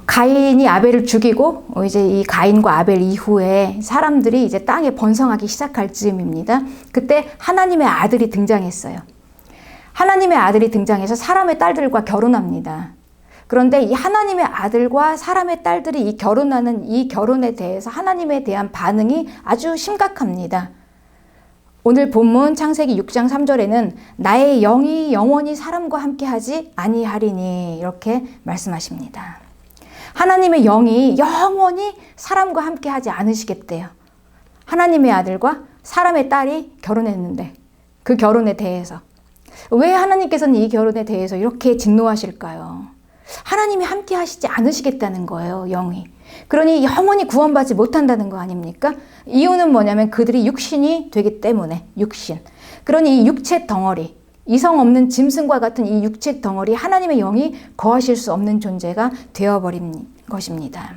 가인이 아벨을 죽이고 이제 이 가인과 아벨 이후에 사람들이 이제 땅에 번성하기 시작할 즈음입니다. 그때 하나님의 아들이 등장했어요. 하나님의 아들이 등장해서 사람의 딸들과 결혼합니다. 그런데 이 하나님의 아들과 사람의 딸들이 이 결혼하는 이 결혼에 대해서 하나님에 대한 반응이 아주 심각합니다. 오늘 본문 창세기 6장 3절에는 나의 영이 영원히 사람과 함께하지 아니하리니 이렇게 말씀하십니다. 하나님의 영이 영원히 사람과 함께하지 않으시겠대요. 하나님의 아들과 사람의 딸이 결혼했는데 그 결혼에 대해서 왜 하나님께서는 이 결혼에 대해서 이렇게 진노하실까요? 하나님이 함께 하시지 않으시겠다는 거예요, 영이. 그러니 영원히 구원받지 못한다는 거 아닙니까? 이유는 뭐냐면 그들이 육신이 되기 때문에, 육신. 그러니 이 육체 덩어리, 이성 없는 짐승과 같은 이 육체 덩어리, 하나님의 영이 거하실 수 없는 존재가 되어버린 것입니다.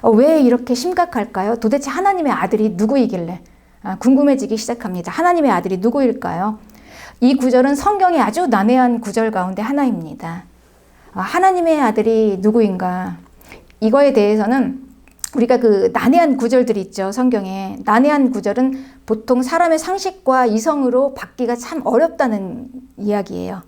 왜 이렇게 심각할까요? 도대체 하나님의 아들이 누구이길래? 궁금해지기 시작합니다. 하나님의 아들이 누구일까요? 이 구절은 성경의 아주 난해한 구절 가운데 하나입니다. 하나님의 아들이 누구인가? 이거에 대해서는 우리가 그 난해한 구절들이 있죠, 성경에. 난해한 구절은 보통 사람의 상식과 이성으로 받기가 참 어렵다는 이야기예요.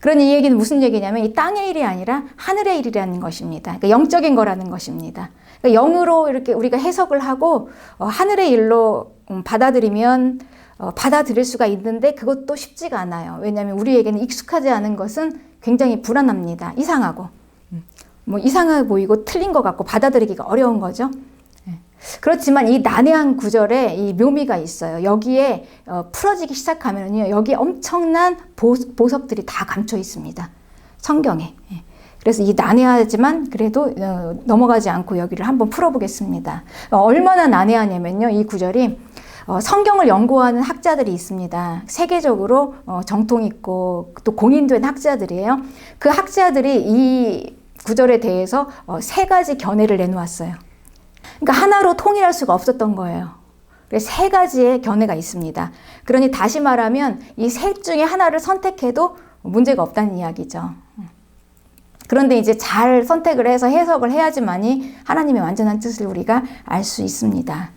그런 이 얘기는 무슨 얘기냐면 이 땅의 일이 아니라 하늘의 일이라는 것입니다. 그러니까 영적인 거라는 것입니다. 그러니까 영으로 이렇게 우리가 해석을 하고 하늘의 일로 받아들이면 받아들일 수가 있는데 그것도 쉽지가 않아요. 왜냐하면 우리에게는 익숙하지 않은 것은 굉장히 불안합니다. 이상하고. 이상해 보이고 틀린 것 같고 받아들이기가 어려운 거죠. 그렇지만 이 난해한 구절에 이 묘미가 있어요. 여기에 풀어지기 시작하면요, 여기에 엄청난 보석들이 다 감춰 있습니다. 성경에. 그래서 이 난해하지만 그래도 넘어가지 않고 여기를 한번 풀어보겠습니다. 얼마나 난해하냐면요, 이 구절이 성경을 연구하는 학자들이 있습니다. 세계적으로 정통 있고 또 공인된 학자들이에요. 그 학자들이 이 구절에 대해서 세 가지 견해를 내놓았어요. 그러니까 하나로 통일할 수가 없었던 거예요. 그래서 세 가지의 견해가 있습니다. 그러니 다시 말하면 이 셋 중에 하나를 선택해도 문제가 없다는 이야기죠. 그런데 이제 잘 선택을 해서 해석을 해야지만이 하나님의 완전한 뜻을 우리가 알 수 있습니다.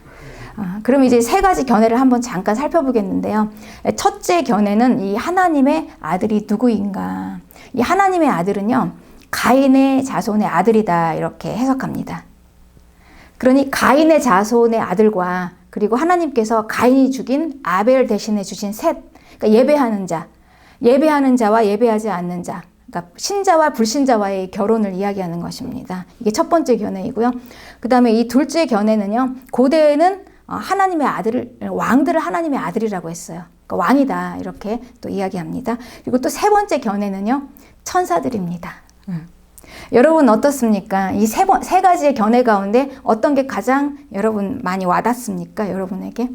그럼 이제 세 가지 견해를 한번 잠깐 살펴보겠는데요. 첫째 견해는 이 하나님의 아들이 누구인가. 이 하나님의 아들은요, 가인의 자손의 아들이다 이렇게 해석합니다. 그러니 가인의 자손의 아들과 그리고 하나님께서 가인이 죽인 아벨 대신에 주신 셋, 그러니까 예배하는 자와 예배하지 않는 자, 그러니까 신자와 불신자와의 결혼을 이야기하는 것입니다. 이게 첫 번째 견해이고요. 그 다음에 이 둘째 견해는요, 고대에는 하나님의 왕들을 하나님의 아들이라고 했어요. 그러니까 왕이다 이렇게 또 이야기합니다. 그리고 또 세 번째 견해는요, 천사들입니다. 여러분 어떻습니까? 이 세 가지의 견해 가운데 어떤 게 가장 여러분 많이 와닿습니까? 여러분에게?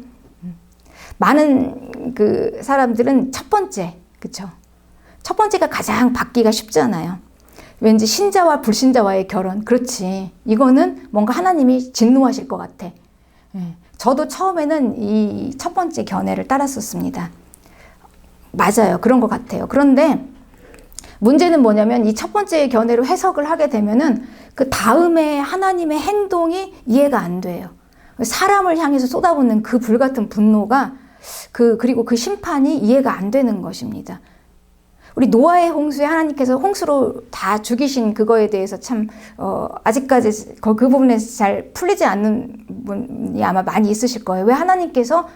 많은 그 사람들은 첫 번째, 그쵸? 첫 번째가 가장 받기가 쉽잖아요. 왠지 신자와 불신자와의 결혼, 그렇지. 이거는 뭔가 하나님이 진노하실 것 같아. 저도 처음에는 이 첫 번째 견해를 따랐었습니다. 맞아요. 그런 것 같아요. 그런데 문제는 뭐냐면 이 첫 번째 견해로 해석을 하게 되면은 그 다음에 하나님의 행동이 이해가 안 돼요. 사람을 향해서 쏟아붓는 그 불같은 분노가 그리고 그 심판이 이해가 안 되는 것입니다. 우리 노아의 홍수에 하나님께서 홍수로 다 죽이신 그거에 대해서 참 아직까지 그 부분에서 잘 풀리지 않는 분이 아마 많이 있으실 거예요. 왜 하나님께서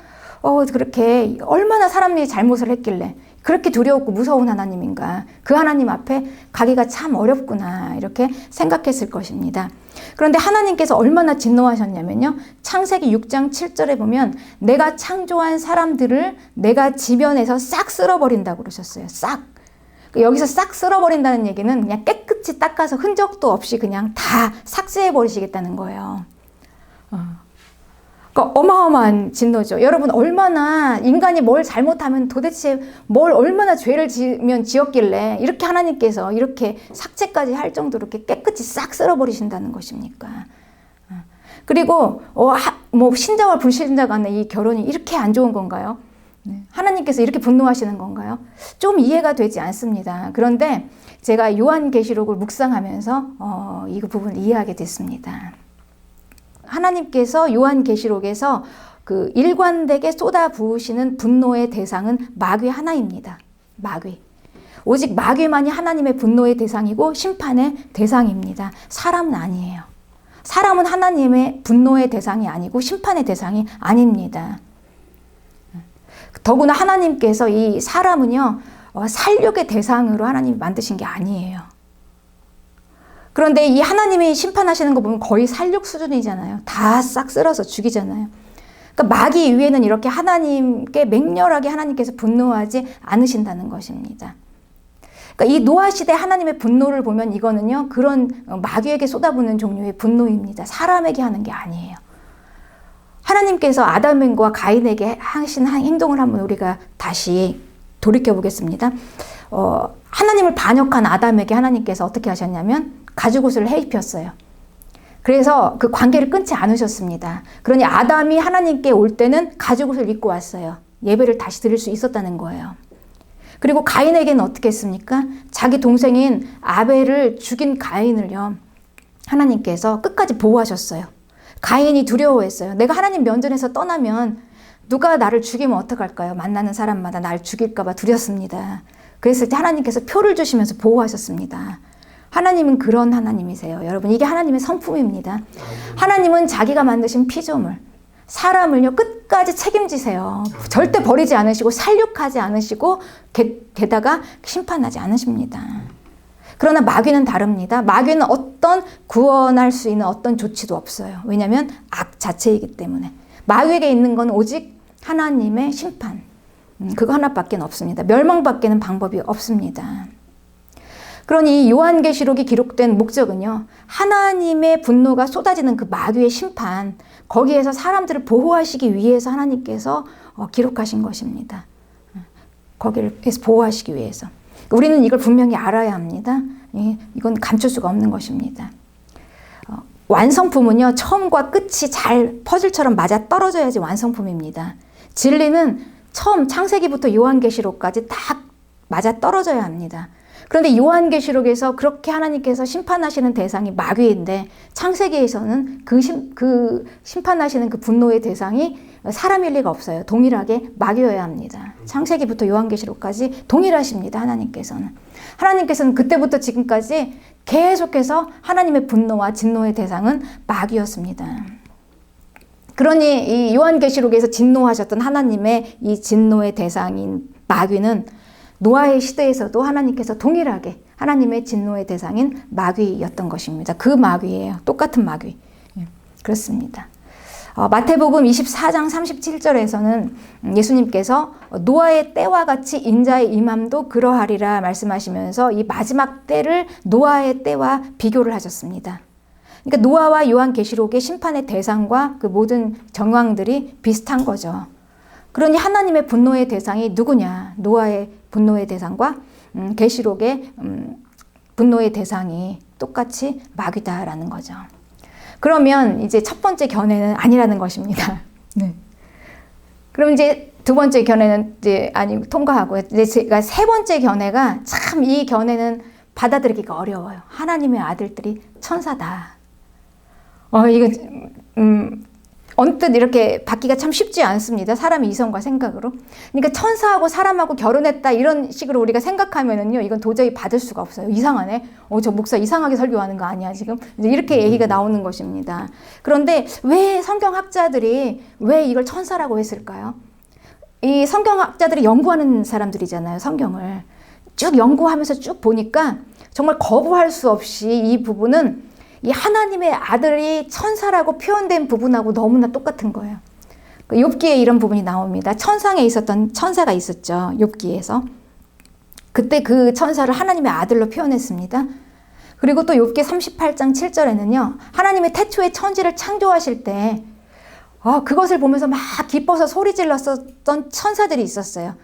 그렇게 얼마나 사람들이 잘못을 했길래 그렇게 두려웠고 무서운 하나님인가. 그 하나님 앞에 가기가 참 어렵구나 이렇게 생각했을 것입니다. 그런데 하나님께서 얼마나 진노하셨냐면요, 창세기 6장 7절에 보면 내가 창조한 사람들을 내가 지면에서 싹 쓸어버린다고 그러셨어요. 싹. 여기서 싹 쓸어버린다는 얘기는 그냥 깨끗이 닦아서 흔적도 없이 그냥 다 삭제해버리시겠다는 거예요. 그러니까 어마어마한 진노죠. 여러분 얼마나 인간이 뭘 잘못하면 도대체 뭘 얼마나 죄를 지었길래 이렇게 하나님께서 이렇게 삭제까지 할 정도로 이렇게 깨끗이 싹 쓸어버리신다는 것입니까? 그리고 뭐 신자와 불신자 간의 이 결혼이 이렇게 안 좋은 건가요? 하나님께서 이렇게 분노하시는 건가요? 좀 이해가 되지 않습니다. 그런데 제가 요한계시록을 묵상하면서 이 부분을 이해하게 됐습니다. 하나님께서 요한계시록에서 그 일관되게 쏟아부으시는 분노의 대상은 마귀 하나입니다. 마귀. 오직 마귀만이 하나님의 분노의 대상이고 심판의 대상입니다. 사람은 아니에요. 사람은 하나님의 분노의 대상이 아니고 심판의 대상이 아닙니다. 더구나 하나님께서 이 사람은요, 살육의 대상으로 하나님이 만드신 게 아니에요. 그런데 이 하나님이 심판하시는 거 보면 거의 살육 수준이잖아요. 다 싹 쓸어서 죽이잖아요. 그러니까 마귀 위에는 이렇게 하나님께 맹렬하게 하나님께서 분노하지 않으신다는 것입니다. 그러니까 이 노아 시대 하나님의 분노를 보면 이거는요, 그런 마귀에게 쏟아부는 종류의 분노입니다. 사람에게 하는 게 아니에요. 하나님께서 아담과 가인에게 하신 행동을 한번 우리가 다시 돌이켜 보겠습니다. 하나님을 반역한 아담에게 하나님께서 어떻게 하셨냐면 가죽옷을 해입혔어요. 그래서 그 관계를 끊지 않으셨습니다. 그러니 아담이 하나님께 올 때는 가죽옷을 입고 왔어요. 예배를 다시 드릴 수 있었다는 거예요. 그리고 가인에게는 어떻게 했습니까? 자기 동생인 아벨을 죽인 가인을요, 하나님께서 끝까지 보호하셨어요. 가인이 두려워했어요. 내가 하나님 면전에서 떠나면 누가 나를 죽이면 어떡할까요? 만나는 사람마다 날 죽일까 봐 두렵습니다. 그랬을 때 하나님께서 표를 주시면서 보호하셨습니다. 하나님은 그런 하나님이세요. 여러분, 이게 하나님의 성품입니다. 하나님은 자기가 만드신 피조물, 사람을요 끝까지 책임지세요. 절대 버리지 않으시고 살육하지 않으시고 게다가 심판하지 않으십니다. 그러나 마귀는 다릅니다. 마귀는 어떤 구원할 수 있는 어떤 조치도 없어요. 왜냐하면 악 자체이기 때문에. 마귀에게 있는 건 오직 하나님의 심판. 그거 하나밖에 없습니다. 멸망밖에는 방법이 없습니다. 그러니 요한계시록이 기록된 목적은요, 하나님의 분노가 쏟아지는 그 마귀의 심판, 거기에서 사람들을 보호하시기 위해서 하나님께서 기록하신 것입니다. 거기에서 보호하시기 위해서. 우리는 이걸 분명히 알아야 합니다. 이건 감출 수가 없는 것입니다. 완성품은요, 처음과 끝이 잘 퍼즐처럼 맞아 떨어져야지 완성품입니다. 진리는 처음 창세기부터 요한계시록까지 딱 맞아 떨어져야 합니다. 그런데 요한계시록에서 그렇게 하나님께서 심판하시는 대상이 마귀인데 창세기에서는 그 심판하시는 그 분노의 대상이 사람일 리가 없어요. 동일하게 마귀여야 합니다. 창세기부터 요한계시록까지 동일하십니다. 하나님께서는 그때부터 지금까지 계속해서 하나님의 분노와 진노의 대상은 마귀였습니다. 그러니 이 요한계시록에서 진노하셨던 하나님의 이 진노의 대상인 마귀는 노아의 시대에서도 하나님께서 동일하게 하나님의 진노의 대상인 마귀였던 것입니다. 그 마귀예요. 똑같은 마귀. 그렇습니다. 마태복음 24장 37절에서는 예수님께서 노아의 때와 같이 인자의 임함도 그러하리라 말씀하시면서 이 마지막 때를 노아의 때와 비교를 하셨습니다. 그러니까 노아와 요한계시록의 심판의 대상과 그 모든 정황들이 비슷한 거죠. 그러니 하나님의 분노의 대상이 누구냐? 노아의 분노의 대상과 계시록의 분노의 대상이 똑같이 마귀다라는 거죠. 그러면 이제 첫 번째 견해는 아니라는 것입니다. 네. 그럼 이제 두 번째 견해는 이제 통과하고 이제 제가 세 번째 견해가 참 이 견해는 받아들이기가 어려워요. 하나님의 아들들이 천사다. 이거 언뜻 이렇게 받기가 참 쉽지 않습니다. 사람의 이성과 생각으로. 그러니까 천사하고 사람하고 결혼했다 이런 식으로 우리가 생각하면은요, 이건 도저히 받을 수가 없어요. 이상하네. 저 목사 이상하게 설교하는 거 아니야 지금? 이제 이렇게 얘기가 나오는 것입니다. 그런데 왜 성경학자들이 왜 이걸 천사라고 했을까요? 이 성경학자들이 연구하는 사람들이잖아요. 성경을 쭉 연구하면서 쭉 보니까 정말 거부할 수 없이 이 부분은 이 하나님의 아들이 천사라고 표현된 부분하고 너무나 똑같은 거예요. 욥기에 이런 부분이 나옵니다. 천상에 있었던 천사가 있었죠. 욥기에서. 그때 그 천사를 하나님의 아들로 표현했습니다. 그리고 또 욥기 38장 7절에는요. 하나님의 태초에 천지를 창조하실 때 그것을 보면서 막 기뻐서 소리 질렀었던 천사들이 있었어요.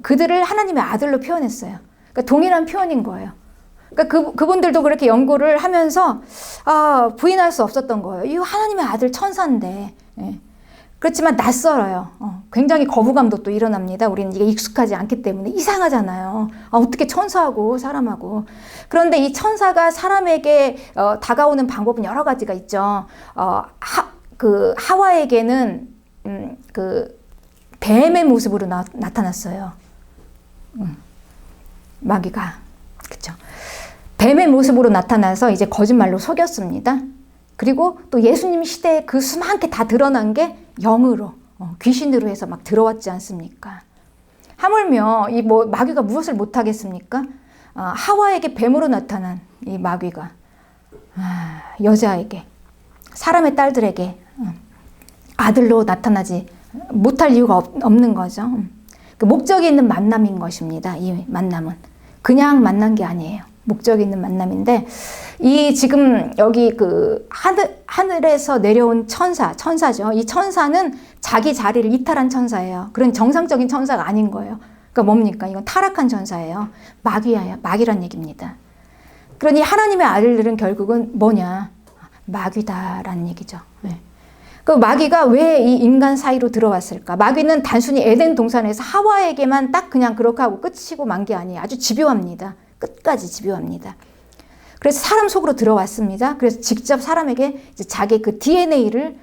그들을 하나님의 아들로 표현했어요. 그러니까 동일한 표현인 거예요. 그러니까 그분들도 그렇게 연구를 하면서 부인할 수 없었던 거예요. 이거 하나님의 아들 천사인데. 예. 그렇지만 낯설어요. 굉장히 거부감도 또 일어납니다. 우리는 이게 익숙하지 않기 때문에 이상하잖아요. 어떻게 천사하고 사람하고. 그런데 이 천사가 사람에게 다가오는 방법은 여러 가지가 있죠. 하와에게는 그 뱀의 모습으로 나타났어요. 마귀가. 그렇죠. 뱀의 모습으로 나타나서 이제 거짓말로 속였습니다. 그리고 또 예수님 시대에 그 수많게 다 드러난 게 영으로, 귀신으로 해서 막 들어왔지 않습니까? 하물며 마귀가 무엇을 못하겠습니까? 하와에게 뱀으로 나타난 이 마귀가 여자에게, 사람의 딸들에게 아들로 나타나지 못할 이유가 없는 거죠. 그 목적이 있는 만남인 것입니다. 이 만남은 그냥 만난 게 아니에요. 목적이 있는 만남인데, 이 지금 여기 그 하늘에서 내려온 천사죠. 이 천사는 자기 자리를 이탈한 천사예요. 그런 정상적인 천사가 아닌 거예요. 그러니까 뭡니까? 이건 타락한 천사예요. 마귀란 얘기입니다. 그러니 하나님의 아들들은 결국은 뭐냐? 마귀다라는 얘기죠. 네. 그 마귀가 왜 이 인간 사이로 들어왔을까? 마귀는 단순히 에덴 동산에서 하와에게만 딱 그냥 그렇게 하고 끝이고 만 게 아니에요. 아주 집요합니다. 끝까지 집요합니다. 그래서 사람 속으로 들어왔습니다. 그래서 직접 사람에게 이제 자기 그 DNA를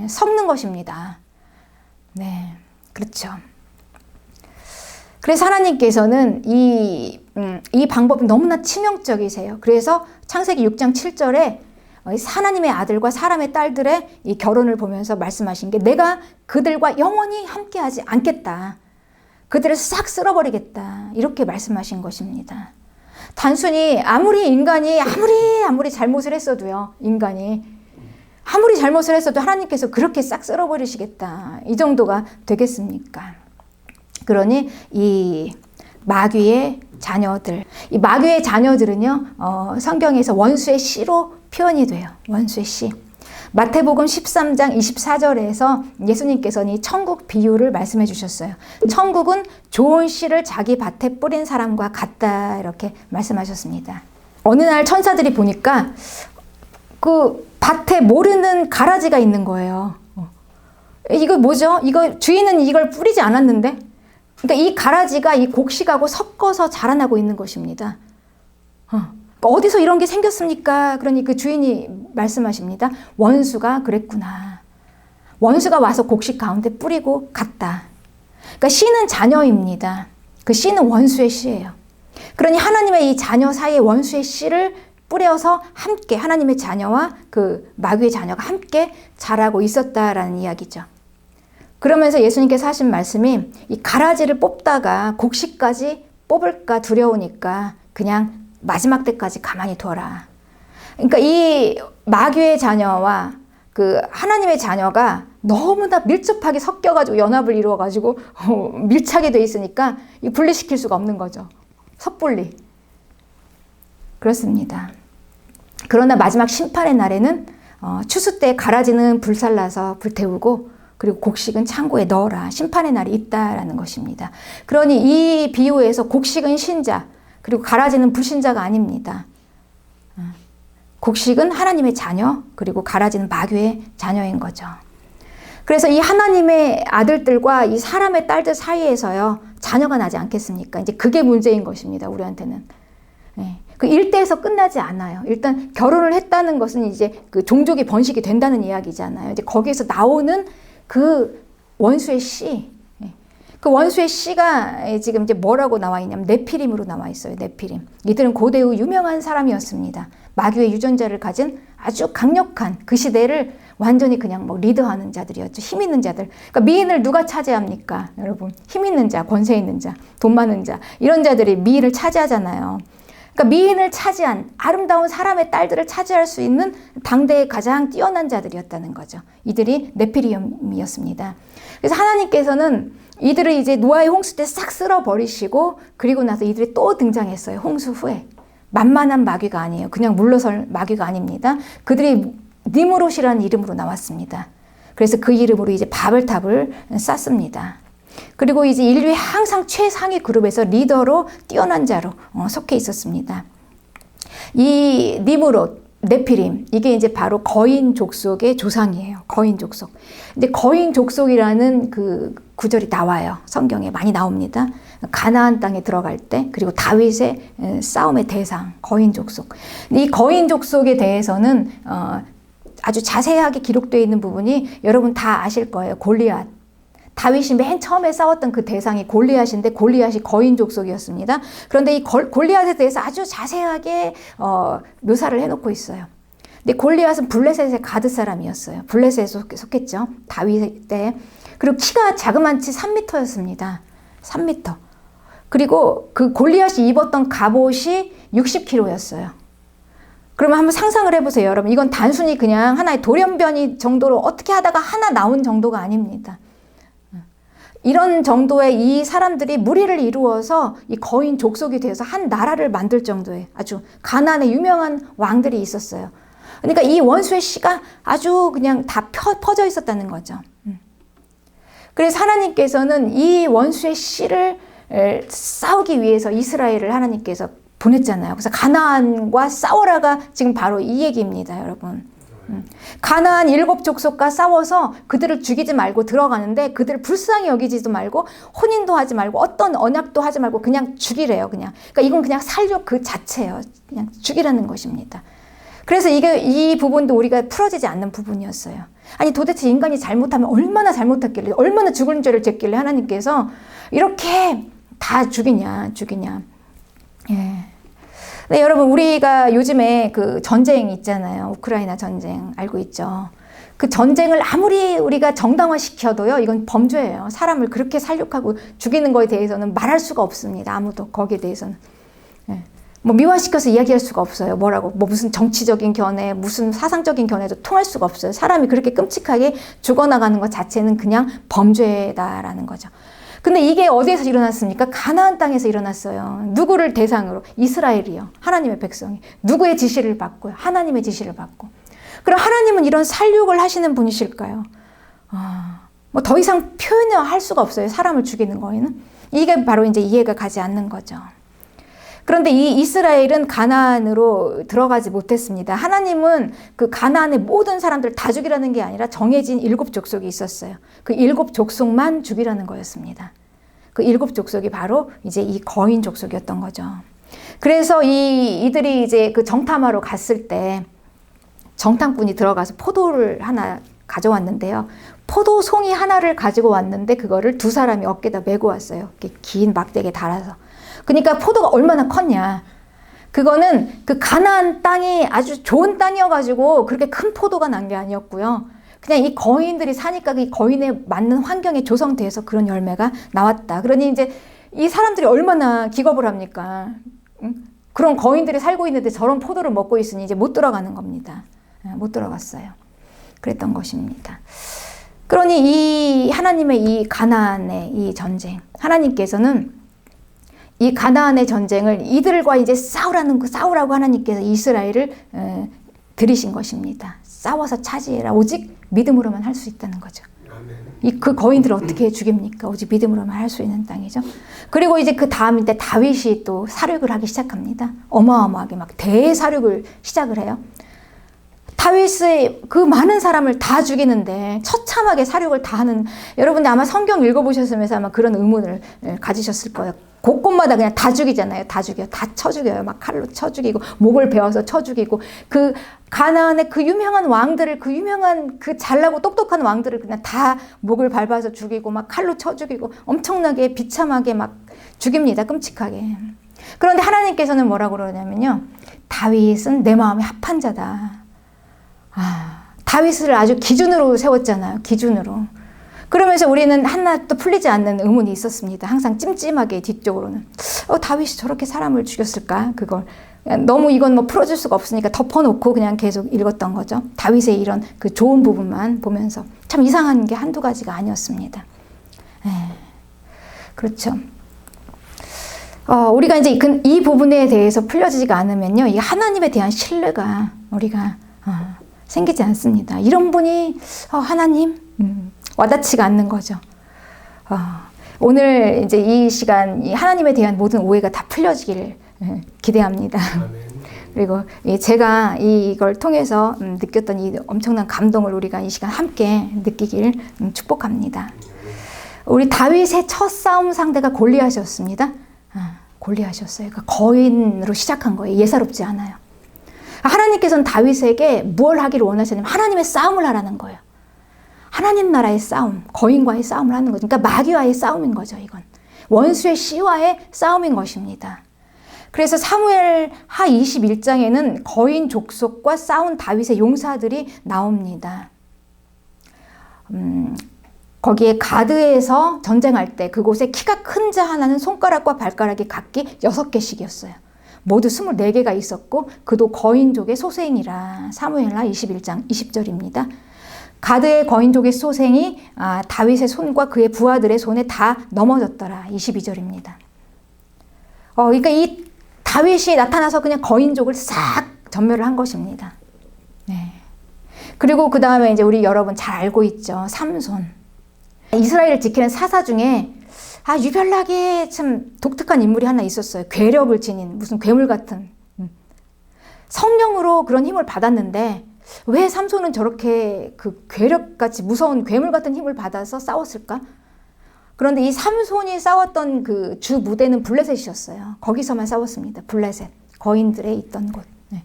섞는 것입니다. 네, 그렇죠. 그래서 하나님께서는 이 방법이 너무나 치명적이세요. 그래서 창세기 6장 7절에 하나님의 아들과 사람의 딸들의 이 결혼을 보면서 말씀하신 게, 내가 그들과 영원히 함께하지 않겠다. 그들을 싹 쓸어버리겠다. 이렇게 말씀하신 것입니다. 단순히 아무리 인간이 아무리 잘못을 했어도요. 인간이 아무리 잘못을 했어도 하나님께서 그렇게 싹 쓸어버리시겠다. 이 정도가 되겠습니까? 그러니 이 마귀의 자녀들, 이 마귀의 자녀들은요, 성경에서 원수의 씨로 표현이 돼요. 원수의 씨. 마태복음 13장 24절에서 예수님께서는 이 천국 비유를 말씀해 주셨어요. 천국은 좋은 씨를 자기 밭에 뿌린 사람과 같다, 이렇게 말씀하셨습니다. 어느 날 천사들이 보니까 그 밭에 모르는 가라지가 있는 거예요. 이거 뭐죠? 이거 주인은 이걸 뿌리지 않았는데? 그러니까 이 가라지가 이 곡식하고 섞어서 자라나고 있는 것입니다. 어디서 이런 게 생겼습니까? 그러니 그 주인이 말씀하십니다. 원수가 그랬구나. 원수가 와서 곡식 가운데 뿌리고 갔다. 그러니까 씨는 자녀입니다. 그 씨는 원수의 씨예요. 그러니 하나님의 이 자녀 사이에 원수의 씨를 뿌려서 함께 하나님의 자녀와 그 마귀의 자녀가 함께 자라고 있었다라는 이야기죠. 그러면서 예수님께서 하신 말씀이, 이 가라지를 뽑다가 곡식까지 뽑을까 두려우니까 그냥 마지막 때까지 가만히 둬라. 그러니까 이 마귀의 자녀와 그 하나님의 자녀가 너무나 밀접하게 섞여가지고 연합을 이루어가지고 밀착이 돼 있으니까 분리시킬 수가 없는 거죠. 섣불리. 그렇습니다. 그러나 마지막 심판의 날에는 추수 때 가라지는 불살라서 불태우고, 그리고 곡식은 창고에 넣어라. 심판의 날이 있다라는 것입니다. 그러니 이 비유에서 곡식은 신자, 그리고 가라지는 불신자가 아닙니다. 곡식은 하나님의 자녀, 그리고 가라지는 마귀의 자녀인 거죠. 그래서 이 하나님의 아들들과 이 사람의 딸들 사이에서요, 자녀가 나지 않겠습니까? 이제 그게 문제인 것입니다, 우리한테는. 네. 그 일대에서 끝나지 않아요. 일단 결혼을 했다는 것은 이제 그 종족이 번식이 된다는 이야기잖아요. 이제 거기에서 나오는 그 원수의 씨, 그 원수의 씨가 지금 이제 뭐라고 나와 있냐면 네피림으로 나와 있어요. 네피림. 이들은 고대의 유명한 사람이었습니다. 마귀의 유전자를 가진 아주 강력한, 그 시대를 완전히 그냥 뭐 리더하는 자들이었죠. 힘 있는 자들. 그러니까 미인을 누가 차지합니까? 여러분, 힘 있는 자, 권세 있는 자, 돈 많은 자, 이런 자들이 미인을 차지하잖아요. 그러니까 미인을 차지한 아름다운 사람의 딸들을 차지할 수 있는 당대의 가장 뛰어난 자들이었다는 거죠. 이들이 네피림이었습니다. 그래서 하나님께서는 이들을 이제 노아의 홍수 때 싹 쓸어버리시고, 그리고 나서 이들이 또 등장했어요. 홍수 후에. 만만한 마귀가 아니에요. 그냥 물러설 마귀가 아닙니다. 그들이 니무롯이라는 이름으로 나왔습니다. 그래서 그 이름으로 이제 바벨탑을 쌓습니다. 그리고 이제 인류의 항상 최상위 그룹에서 리더로 뛰어난 자로 속해 있었습니다. 이 네피림, 이게 이제 바로 거인 족속의 조상이에요. 거인 족속. 근데 거인 족속이라는 그 구절이 나와요. 성경에 많이 나옵니다. 가나안 땅에 들어갈 때, 그리고 다윗의 싸움의 대상, 거인 족속. 이 거인 족속에 대해서는 아주 자세하게 기록되어 있는 부분이 여러분 다 아실 거예요. 골리앗. 다윗이 맨 처음에 싸웠던 그 대상이 골리앗인데 골리앗이 거인 족속이었습니다. 그런데 이 골리앗에 대해서 아주 자세하게 묘사를 해놓고 있어요. 근데 골리앗은 블레셋의 가드 사람이었어요. 블레셋에 속했죠. 다윗 때. 그리고 키가 자그만치 3m였습니다. 3m. 그리고 그 골리앗이 입었던 갑옷이 60kg였어요. 그러면 한번 상상을 해보세요, 여러분. 이건 단순히 그냥 하나의 돌연변이 정도로 어떻게 하다가 하나 나온 정도가 아닙니다. 이런 정도의 이 사람들이 무리를 이루어서 이 거인 족속이 되어서 한 나라를 만들 정도의 아주 가나안의 유명한 왕들이 있었어요. 그러니까 이 원수의 씨가 아주 그냥 다 퍼져 있었다는 거죠. 그래서 하나님께서는 이 원수의 씨를 싸우기 위해서 이스라엘을 하나님께서 보냈잖아요. 그래서 가나안과 싸우라가 지금 바로 이 얘기입니다, 여러분. 가나안 7족속과 싸워서 그들을 죽이지 말고 들어가는데 그들을 불쌍히 여기지도 말고 혼인도 하지 말고 어떤 언약도 하지 말고 그냥 죽이래요. 그냥. 그러니까 이건 그냥 살육 그 자체예요. 그냥 죽이라는 것입니다. 그래서 이 부분도 우리가 풀어지지 않는 부분이었어요. 아니 도대체 인간이 잘못하면 얼마나 잘못했길래 얼마나 죽을 죄를 졌길래 하나님께서 이렇게 다 죽이냐. 예. 네, 여러분, 우리가 요즘에 그 전쟁 있잖아요. 우크라이나 전쟁 알고 있죠. 그 전쟁을 아무리 우리가 정당화시켜도요, 이건 범죄예요. 사람을 그렇게 살육하고 죽이는 거에 대해서는 말할 수가 없습니다. 아무도 거기에 대해서는. 예. 뭐 미화시켜서 이야기할 수가 없어요. 뭐라고, 뭐 무슨 정치적인 견해, 무슨 사상적인 견해도 통할 수가 없어요. 사람이 그렇게 끔찍하게 죽어나가는 것 자체는 그냥 범죄다라는 거죠. 근데 이게 어디에서 일어났습니까? 가나안 땅에서 일어났어요. 누구를 대상으로? 이스라엘이요. 하나님의 백성이. 누구의 지시를 받고요? 하나님의 지시를 받고. 그럼 하나님은 이런 살육을 하시는 분이실까요? 뭐 더 이상 표현을 할 수가 없어요. 사람을 죽이는 거에는. 이게 바로 이제 이해가 가지 않는 거죠. 그런데 이 이스라엘은 가나안으로 들어가지 못했습니다. 하나님은 그 가나안의 모든 사람들 다 죽이라는 게 아니라 정해진 7족속이 있었어요. 그 7족속만 죽이라는 거였습니다. 그 7족속이 바로 이제 이 거인 족속이었던 거죠. 그래서 이들이 이제 그 정탐하러 갔을 때 정탐꾼이 들어가서 포도를 하나 가져왔는데요. 포도 송이 하나를 가지고 왔는데 그거를 두 사람이 어깨에다 메고 왔어요. 이렇게 긴 막대기에 달아서. 그러니까 포도가 얼마나 컸냐. 그거는 그 가나안 땅이 아주 좋은 땅이어가지고 그렇게 큰 포도가 난 게 아니었고요. 그냥 이 거인들이 사니까 이 거인에 맞는 환경에 조성돼서 그런 열매가 나왔다. 그러니 이제 이 사람들이 얼마나 기겁을 합니까? 그런 거인들이 살고 있는데 저런 포도를 먹고 있으니 이제 못 들어가는 겁니다. 못 들어갔어요. 그랬던 것입니다. 그러니 이 하나님의 이 가나안의 이 전쟁, 하나님께서는 이 가나안의 전쟁을 이들과 이제 싸우라고 하나님께서 이스라엘을 들이신 것입니다. 싸워서 차지해라. 오직 믿음으로만 할 수 있다는 거죠. 그 거인들을 어떻게 죽입니까? 오직 믿음으로만 할 수 있는 땅이죠. 그리고 이제 그 다음인데 다윗이 또 살육을 하기 시작합니다. 어마어마하게 막 대사육을 시작을 해요. 다윗의 그 많은 사람을 다 죽이는데 처참하게 살육을 다 하는, 여러분들 아마 성경 읽어보셨으면서 아마 그런 의문을 가지셨을 거예요. 곳곳마다 그냥 다 죽이잖아요. 다 죽여요. 다 쳐 죽여요. 막 칼로 쳐 죽이고 목을 베어서 쳐 죽이고, 그 가나안의 그 유명한 왕들을, 그 유명한 그 잘나고 똑똑한 왕들을 그냥 다 목을 밟아서 죽이고 막 칼로 쳐 죽이고 엄청나게 비참하게 막 죽입니다. 끔찍하게. 그런데 하나님께서는 뭐라고 그러냐면요, 다윗은 내 마음에 합한 자다. 다윗을 아주 기준으로 세웠잖아요. 기준으로. 그러면서 우리는 하나도 풀리지 않는 의문이 있었습니다. 항상 찜찜하게 뒤쪽으로는. 다윗이 저렇게 사람을 죽였을까? 그걸. 너무 이건 뭐 풀어줄 수가 없으니까 덮어놓고 그냥 계속 읽었던 거죠. 다윗의 이런 그 좋은 부분만 보면서. 참 이상한 게 한두 가지가 아니었습니다. 그렇죠. 우리가 이제 이 부분에 대해서 풀려지지가 않으면요, 이 하나님에 대한 신뢰가 우리가 생기지 않습니다. 이런 분이 하나님 와닿지가 않는 거죠. 오늘 이제 이 시간 이 하나님에 대한 모든 오해가 다 풀려지기를 기대합니다. 그리고 제가 이걸 통해서 느꼈던 이 엄청난 감동을 우리가 이 시간 함께 느끼길 축복합니다. 우리 다윗의 첫 싸움 상대가 골리앗이었습니다. 골리앗이었어요. 그러니까 거인으로 시작한 거예요. 예사롭지 않아요. 하나님께서는 다윗에게 뭘 하기를 원하시냐면 하나님의 싸움을 하라는 거예요. 하나님 나라의 싸움, 거인과의 싸움을 하는 거죠. 그러니까 마귀와의 싸움인 거죠. 이건 원수의 씨와의 싸움인 것입니다. 그래서 사무엘 하 21장에는 거인 족속과 싸운 다윗의 용사들이 나옵니다. 거기에 가드에서 전쟁할 때 그곳에 키가 큰 자 하나는 손가락과 발가락이 각기 6개씩이었어요. 모두 24개가 있었고 그도 거인족의 소생이라. 사무엘하 21장 20절입니다. 가드의 거인족의 소생이 다윗의 손과 그의 부하들의 손에 다 넘어졌더라. 22절입니다. 그러니까 이 다윗이 나타나서 그냥 거인족을 싹 전멸을 한 것입니다. 네. 그리고 그 다음에 이제 우리 여러분 잘 알고 있죠. 삼손. 이스라엘을 지키는 사사 중에 유별나게 참 독특한 인물이 하나 있었어요. 괴력을 지닌 무슨 괴물 같은. 성령으로 그런 힘을 받았는데 왜 삼손은 저렇게 그 괴력같이 무서운 괴물 같은 힘을 받아서 싸웠을까? 그런데 이 삼손이 싸웠던 그 주 무대는 블레셋이었어요. 거기서만 싸웠습니다. 블레셋. 거인들의 있던 곳. 네.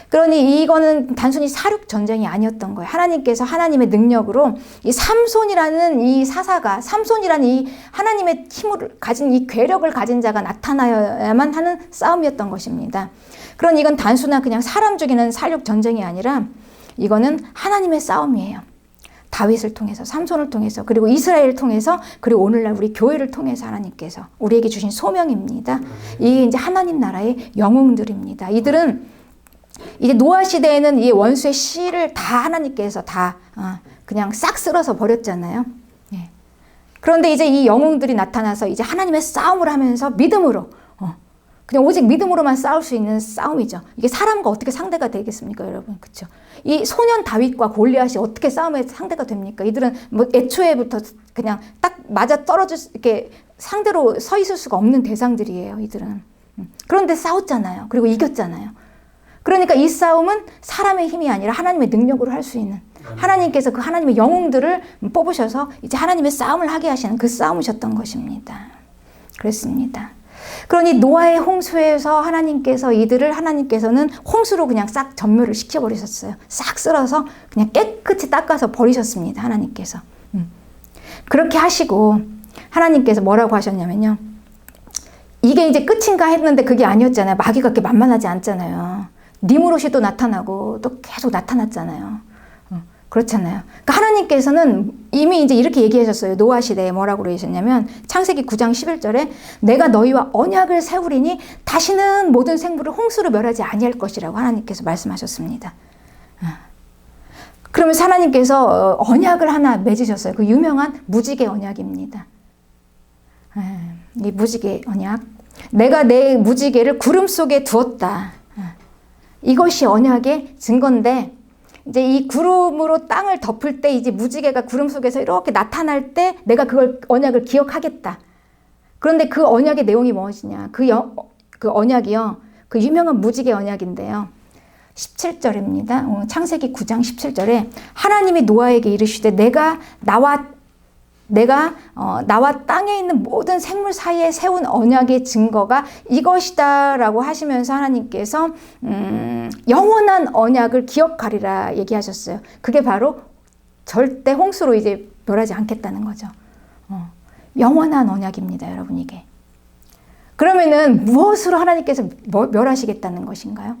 그러니 이거는 단순히 사륙 전쟁이 아니었던 거예요. 하나님께서 하나님의 능력으로 이 삼손이라는 이 사사가, 삼손이라는 이 하나님의 힘을 가진 이 괴력을 가진 자가 나타나야만 하는 싸움이었던 것입니다. 그러니 이건 단순한 그냥 사람 죽이는 사륙 전쟁이 아니라 이거는 하나님의 싸움이에요. 다윗을 통해서, 삼손을 통해서, 그리고 이스라엘을 통해서, 그리고 오늘날 우리 교회를 통해서 하나님께서 우리에게 주신 소명입니다. 이게 이제 하나님 나라의 영웅들입니다. 이들은 이제 노아 시대에는 이 원수의 씨를 다 하나님께서 다 그냥 싹 쓸어서 버렸잖아요. 예. 그런데 이제 이 영웅들이 나타나서 이제 하나님의 싸움을 하면서 믿음으로 그냥 오직 믿음으로만 싸울 수 있는 싸움이죠. 이게 사람과 어떻게 상대가 되겠습니까, 여러분? 그렇죠? 이 소년 다윗과 골리앗이 어떻게 싸움의 상대가 됩니까? 이들은 뭐 애초에부터 그냥 딱 맞아 떨어질 이렇게 상대로 서 있을 수가 없는 대상들이에요, 이들은. 그런데 싸웠잖아요. 그리고 이겼잖아요. 그러니까 이 싸움은 사람의 힘이 아니라 하나님의 능력으로 할 수 있는, 하나님께서 그 하나님의 영웅들을 뽑으셔서 이제 하나님의 싸움을 하게 하시는 그 싸움이셨던 것입니다. 그렇습니다. 그러니 노아의 홍수에서 하나님께서는 홍수로 그냥 싹 전멸을 시켜버리셨어요. 싹 쓸어서 그냥 깨끗이 닦아서 버리셨습니다. 하나님께서. 그렇게 하시고 하나님께서 뭐라고 하셨냐면요. 이게 이제 끝인가 했는데 그게 아니었잖아요. 마귀가 그렇게 만만하지 않잖아요. 니무롯이 또 나타나고 또 계속 나타났잖아요. 그렇잖아요. 그러니까 하나님께서는 이미 이제 이렇게 얘기하셨어요. 노아 시대에 뭐라고 그러셨냐면 창세기 9장 11절에 내가 너희와 언약을 세우리니 다시는 모든 생물을 홍수로 멸하지 아니할 것이라고 하나님께서 말씀하셨습니다. 그러면서 하나님께서 언약을 하나 맺으셨어요. 그 유명한 무지개 언약입니다. 이 무지개 언약. 내가 내 무지개를 구름 속에 두었다. 이것이 언약의 증거인데 이제 이 구름으로 땅을 덮을 때 이제 무지개가 구름 속에서 이렇게 나타날 때 내가 그걸 언약을 기억하겠다. 그런데 그 언약의 내용이 무엇이냐? 그 언약이요. 그 유명한 무지개 언약인데요. 17절입니다. 창세기 9장 17절에 하나님이 노아에게 이르시되 내가 나와 땅에 있는 모든 생물 사이에 세운 언약의 증거가 이것이다 라고 하시면서 하나님께서 영원한 언약을 기억하리라 얘기하셨어요. 그게 바로 절대 홍수로 이제 멸하지 않겠다는 거죠. 영원한 언약입니다, 여러분. 이게 그러면은 무엇으로 하나님께서 멸하시겠다는 것인가요?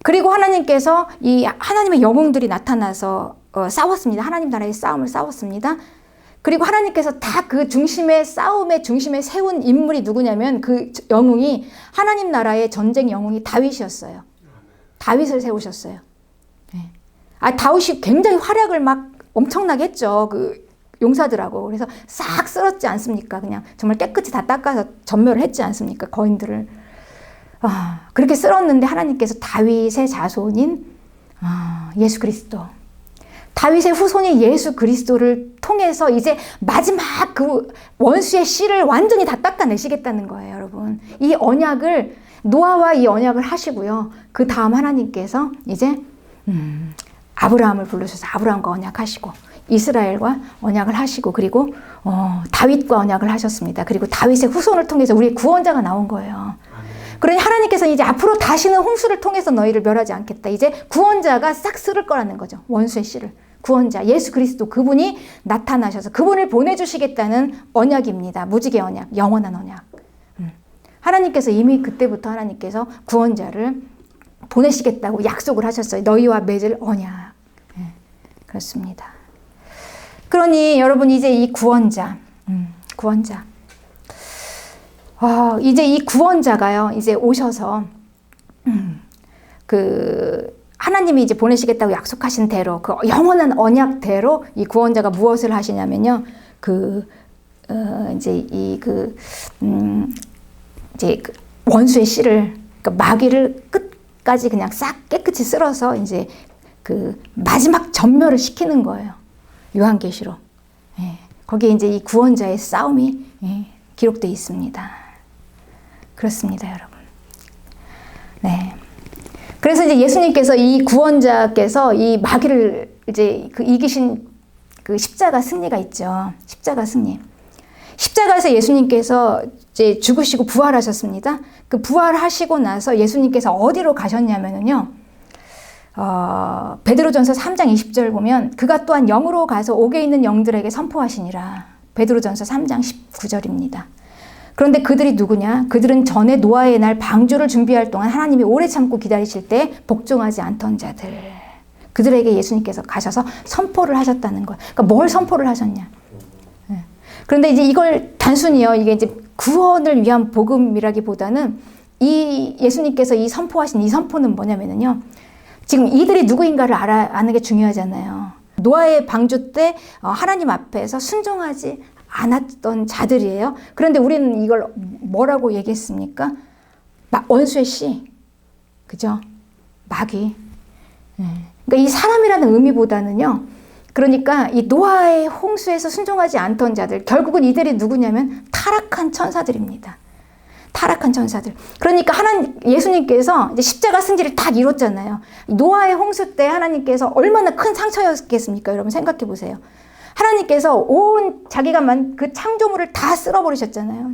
그리고 하나님께서 이 하나님의 영웅들이 나타나서 싸웠습니다. 하나님 나라의 싸움을 싸웠습니다. 그리고 하나님께서 다 그 싸움의 중심에 세운 인물이 누구냐면 그 영웅이 하나님 나라의 전쟁 영웅이 다윗이었어요. 다윗을 세우셨어요. 네. 다윗이 굉장히 활약을 막 엄청나게 했죠. 그 용사들하고. 그래서 싹 쓸었지 않습니까? 그냥 정말 깨끗이 다 닦아서 전멸을 했지 않습니까? 거인들을. 그렇게 쓸었는데 하나님께서 다윗의 자손인 예수 그리스도. 다윗의 후손인 예수 그리스도를 통해서 이제 마지막 그 원수의 씨를 완전히 다 닦아내시겠다는 거예요, 여러분. 이 언약을 노아와 이 언약을 하시고요. 그 다음 하나님께서 이제 아브라함을 불러셔서 아브라함과 언약하시고 이스라엘과 언약을 하시고 그리고 다윗과 언약을 하셨습니다. 그리고 다윗의 후손을 통해서 우리의 구원자가 나온 거예요. 그러니 하나님께서 이제 앞으로 다시는 홍수를 통해서 너희를 멸하지 않겠다. 이제 구원자가 싹 쓸을 거라는 거죠. 원수의 씨를. 구원자 예수 그리스도 그분이 나타나셔서 그분을 보내주시겠다는 언약입니다. 무지개 언약, 영원한 언약. 하나님께서 이미 그때부터 하나님께서 구원자를 보내시겠다고 약속을 하셨어요. 너희와 맺을 언약. 그렇습니다. 그러니 여러분 이제 이 구원자, 이제 이 구원자가요, 이제 오셔서, 하나님이 이제 보내시겠다고 약속하신 대로, 그 영원한 언약대로 이 구원자가 무엇을 하시냐면요, 원수의 씨를, 그러니까 마귀를 끝까지 그냥 싹 깨끗이 쓸어서 이제 그 마지막 전멸을 시키는 거예요. 요한계시록. 거기에 이제 이 구원자의 싸움이 기록되어 있습니다. 그렇습니다, 여러분. 네. 그래서 이제 예수님께서 이 구원자께서 이 마귀를 이제 이기신 그 십자가 승리가 있죠. 십자가 승리. 십자가에서 예수님께서 이제 죽으시고 부활하셨습니다. 그 부활하시고 나서 예수님께서 어디로 가셨냐면요. 베드로전서 3장 20절 보면 그가 또한 영으로 가서 옥에 있는 영들에게 선포하시니라. 베드로전서 3장 19절입니다. 그런데 그들이 누구냐? 그들은 전에 노아의 날 방주를 준비할 동안 하나님이 오래 참고 기다리실 때 복종하지 않던 자들. 그들에게 예수님께서 가셔서 선포를 하셨다는 거예요. 그러니까 뭘 선포를 하셨냐? 그런데 이제 이걸 단순히요, 이게 이제 구원을 위한 복음이라기보다는 이 예수님께서 이 선포하신 이 선포는 뭐냐면요. 지금 이들이 누구인가를 아는 게 중요하잖아요. 노아의 방주 때 하나님 앞에서 순종하지 않았던 자들이에요. 그런데 우리는 이걸 뭐라고 얘기했습니까? 원수의 씨. 그죠? 마귀. 그러니까 이 사람이라는 의미보다는요. 그러니까 이 노아의 홍수에서 순종하지 않던 자들. 결국은 이들이 누구냐면 타락한 천사들입니다. 타락한 천사들. 그러니까 예수님께서 이제 십자가 승리를 딱 이뤘잖아요. 노아의 홍수 때 하나님께서 얼마나 큰 상처였겠습니까? 여러분 생각해 보세요. 하나님께서 온 자기가 그 창조물을 다 쓸어버리셨잖아요.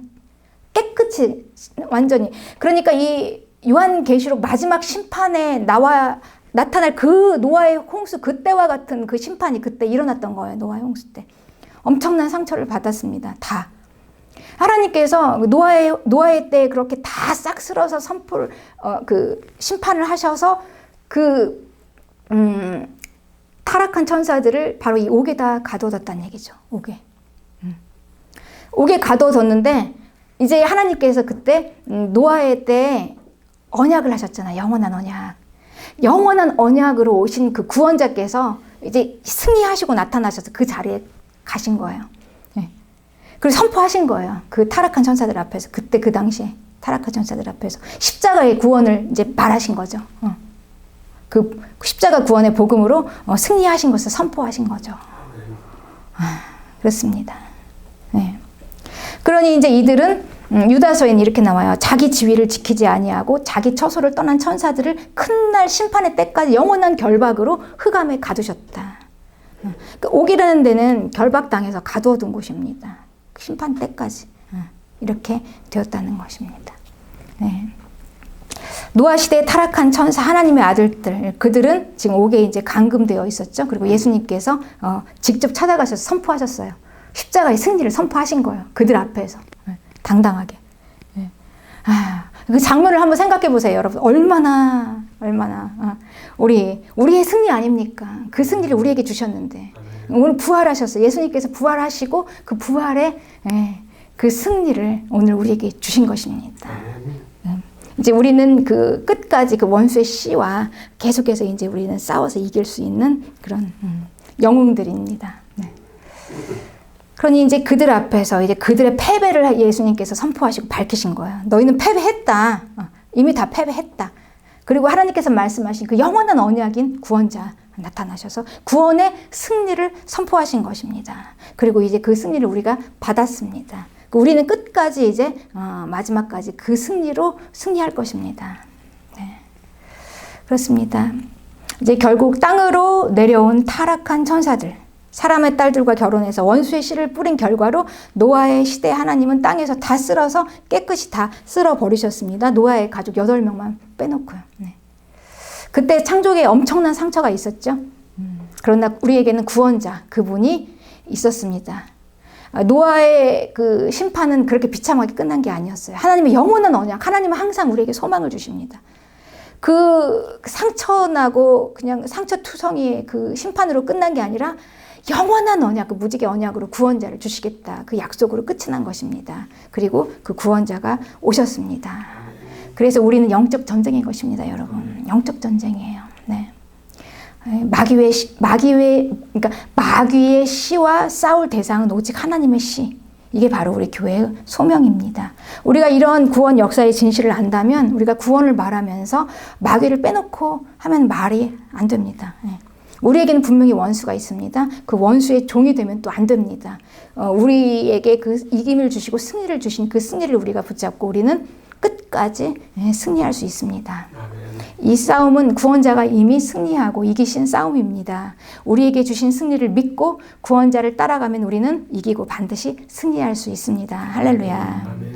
깨끗이 완전히. 그러니까 이 요한계시록 마지막 심판에 나타날 그 노아의 홍수 그때와 같은 그 심판이 그때 일어났던 거예요. 노아의 홍수 때. 엄청난 상처를 받았습니다. 다. 하나님께서 노아의 때 그렇게 다 싹 쓸어서 심판을 하셔서 타락한 천사들을 바로 이 옥에다 가둬뒀다는 얘기죠. 옥에 가둬뒀는데 이제 하나님께서 그때 노아의 때 언약을 하셨잖아요. 영원한 언약. 영원한 언약으로 오신 그 구원자께서 이제 승리하시고 나타나셔서 그 자리에 가신 거예요. 그리고 선포하신 거예요. 그 타락한 천사들 앞에서. 그때 그 당시에 타락한 천사들 앞에서 십자가의 구원을 이제 말하신 거죠. 그 십자가 구원의 복음으로 승리하신 것을 선포하신 거죠. 그렇습니다. 네. 그러니 이제 이들은 유다서에는 이렇게 나와요. 자기 지위를 지키지 아니하고 자기 처소를 떠난 천사들을 큰 날 심판의 때까지 영원한 결박으로 흑암에 가두셨다. 그 옥이라는 데는 결박당해서 가두어둔 곳입니다. 심판 때까지 이렇게 되었다는 것입니다. 네. 노아 시대에 타락한 천사 하나님의 아들들, 그들은 지금 옥에 이제 감금되어 있었죠. 그리고 예수님께서 직접 찾아가셔서 선포하셨어요. 십자가의 승리를 선포하신 거예요. 그들 앞에서 당당하게. 그 장면을 한번 생각해 보세요, 여러분. 얼마나 우리의 승리 아닙니까? 그 승리를 우리에게 주셨는데 오늘 부활하셨어요. 예수님께서 부활하시고 그 부활의 그 승리를 오늘 우리에게 주신 것입니다. 이제 우리는 그 끝까지 그 원수의 씨와 계속해서 이제 우리는 싸워서 이길 수 있는 그런 영웅들입니다. 네. 그러니 이제 그들 앞에서 이제 그들의 패배를 예수님께서 선포하시고 밝히신 거예요. 너희는 패배했다. 이미 다 패배했다. 그리고 하나님께서 말씀하신 그 영원한 언약인 구원자 나타나셔서 구원의 승리를 선포하신 것입니다. 그리고 이제 그 승리를 우리가 받았습니다. 우리는 끝까지 이제 마지막까지 그 승리로 승리할 것입니다. 네. 그렇습니다. 이제 결국 땅으로 내려온 타락한 천사들, 사람의 딸들과 결혼해서 원수의 씨를 뿌린 결과로 노아의 시대에 하나님은 땅에서 다 쓸어서 깨끗이 다 쓸어버리셨습니다. 노아의 가족 8명만 빼놓고요. 네. 그때 창조계에 엄청난 상처가 있었죠. 그러나 우리에게는 구원자, 그분이 있었습니다. 노아의 그 심판은 그렇게 비참하게 끝난 게 아니었어요. 하나님의 영원한 언약, 하나님은 항상 우리에게 소망을 주십니다. 그 상처나고 그냥 상처투성이의 그 심판으로 끝난 게 아니라 영원한 언약, 그 무지개 언약으로 구원자를 주시겠다. 그 약속으로 끝이 난 것입니다. 그리고 그 구원자가 오셨습니다. 그래서 우리는 영적 전쟁인 것입니다, 여러분. 영적 전쟁이에요. 네. 그러니까 마귀의 씨와 싸울 대상은 오직 하나님의 씨. 이게 바로 우리 교회의 소명입니다. 우리가 이런 구원 역사의 진실을 안다면 우리가 구원을 말하면서 마귀를 빼놓고 하면 말이 안 됩니다. 네. 우리에게는 분명히 원수가 있습니다. 그 원수의 종이 되면 또 안 됩니다. 우리에게 그 이김을 주시고 승리를 주신 그 승리를 우리가 붙잡고 우리는 끝까지 승리할 수 있습니다. 이 싸움은 구원자가 이미 승리하고 이기신 싸움입니다. 우리에게 주신 승리를 믿고 구원자를 따라가면 우리는 이기고 반드시 승리할 수 있습니다. 할렐루야.